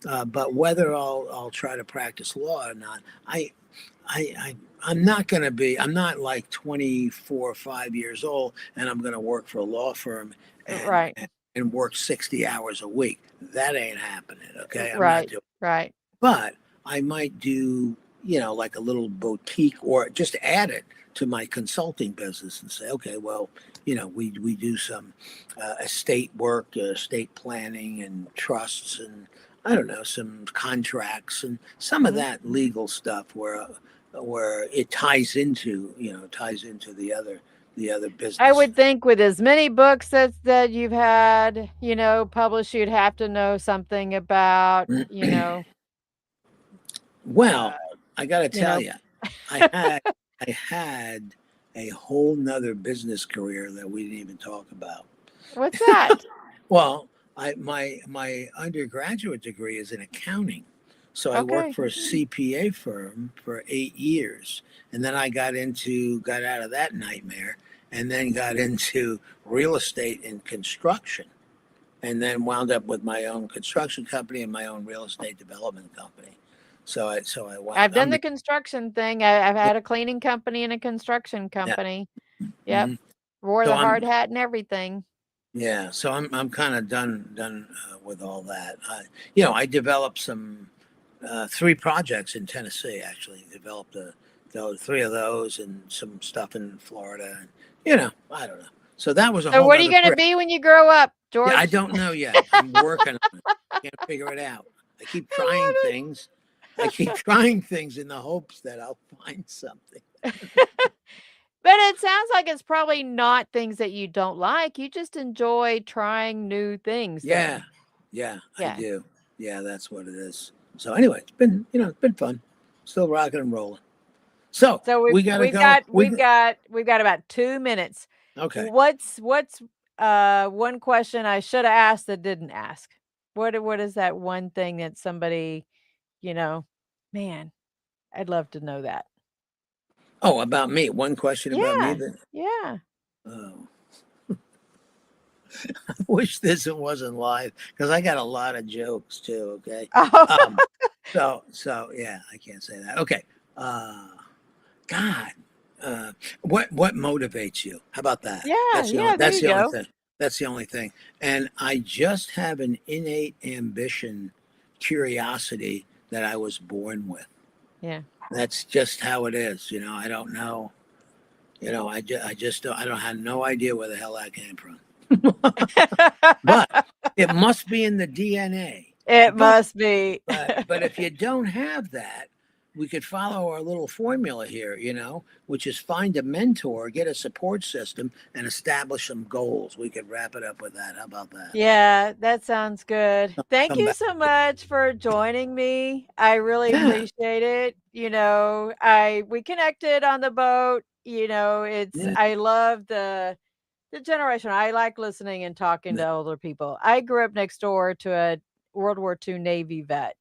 But whether I'll try to practice law or not, I'm not going to be. I'm not like 24 or 5 years old, and I'm going to work for a law firm and work 60 hours a week. That ain't happening. Okay, I'm not doing. Right. But I might do, like a little boutique, or just add it to my consulting business and say, okay, well, we do some estate work, estate planning and trusts, and I don't know, some contracts and some of that legal stuff where it ties into the the other business. I would think with as many books that you've had, published, you'd have to know something about, Well, I got to tell know. you, I had a whole nother business career that we didn't even talk about. What's that? Well, my undergraduate degree is in accounting. So I worked for a CPA firm for 8 years. And then I got out of that nightmare and then got into real estate and construction. And then wound up with my own construction company and my own real estate development company. I've done the construction thing. I've had a cleaning company and a construction company. Yeah. Yep. Mm-hmm. Wore the hard hat and everything. Yeah. So I'm kind of done with all that. I developed some 3 projects in Tennessee, actually. Developed 3 of those and some stuff in Florida. And, I don't know. So that was a whole. So what are you going to be when you grow up, George? Yeah, I don't know yet. I'm working on it. I can't figure it out. I keep trying things. I keep trying things in the hopes that I'll find something. But it sounds like it's probably not things that you don't like. You just enjoy trying new things. Yeah. I do. Yeah, that's what it is. So anyway, it's been fun. Still rocking and rolling. So we've got about 2 minutes. Okay. What's one question I should have asked that didn't ask? What is that one thing that somebody, man, I'd love to know that. Oh, about me. One question about me. Yeah. Oh. I wish this wasn't live because I got a lot of jokes too. Okay. So yeah, I can't say that. Okay. God, what motivates you? How about that? Yeah. That's the only thing. That's the only thing. And I just have an innate ambition, curiosity that I was born with. Yeah. That's just how it is. I don't know. I have no idea where the hell that came from. But it must be in the DNA. It must be. But if you don't have that, we could follow our little formula here, which is find a mentor, get a support system, and establish some goals. We could wrap it up with that. How about that? Yeah, that sounds good. Thank you so much for joining me. I really appreciate it. We connected on the boat. I love the generation. I like listening and talking to older people. I grew up next door to a World War II Navy vet.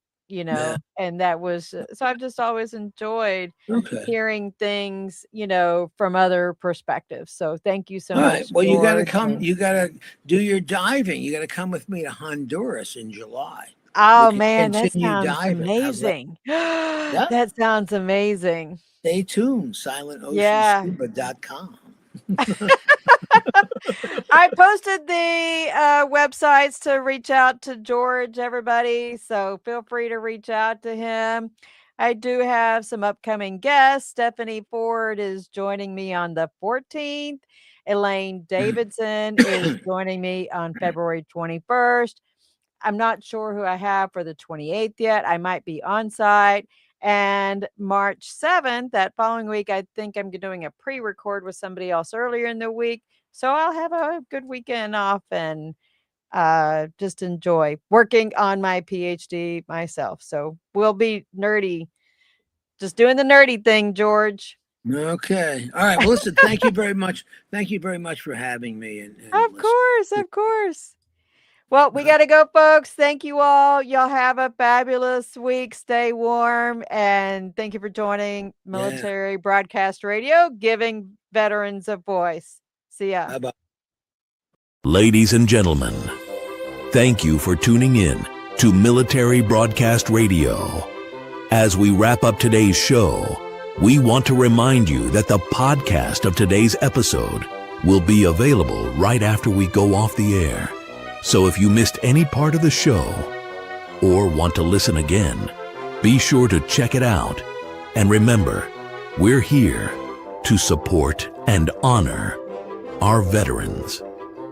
And that was, so I've just always enjoyed hearing things, from other perspectives. So thank you so much. Right. Well, you got to come, you got to do your diving. You got to come with me to Honduras in July. Oh man, that sounds amazing. That sounds amazing. Stay tuned. SilentOceanScuba.com. I posted the websites to reach out to George, everybody. So feel free to reach out to him. I do have some upcoming guests. Stephanie Ford is joining me on the 14th. Elaine Davidson is joining me on February 21st. I'm not sure who I have for the 28th yet. I might be on site. And March 7th, that following week, I think I'm doing a pre-record with somebody else earlier in the week. So I'll have a good weekend off and just enjoy working on my PhD myself. So we'll be nerdy, just doing the nerdy thing, George. Okay. All right. Well, listen, thank you very much. Thank you very much for having me. Of course. Well, we got to go, folks. Thank you all. Y'all have a fabulous week. Stay warm. And thank you for joining Military Broadcast Radio, giving veterans a voice. See ya. Bye-bye. Ladies and gentlemen, thank you for tuning in to Military Broadcast Radio. As we wrap up today's show, we want to remind you that the podcast of today's episode will be available right after we go off the air. So if you missed any part of the show or want to listen again, be sure to check it out. And remember, we're here to support and honor our veterans.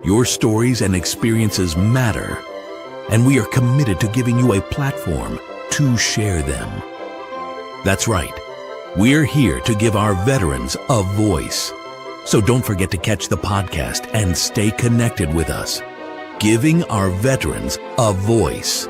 Your stories and experiences matter, and we are committed to giving you a platform to share them. That's right. We're here to give our veterans a voice. So don't forget to catch the podcast and stay connected with us, giving our veterans a voice.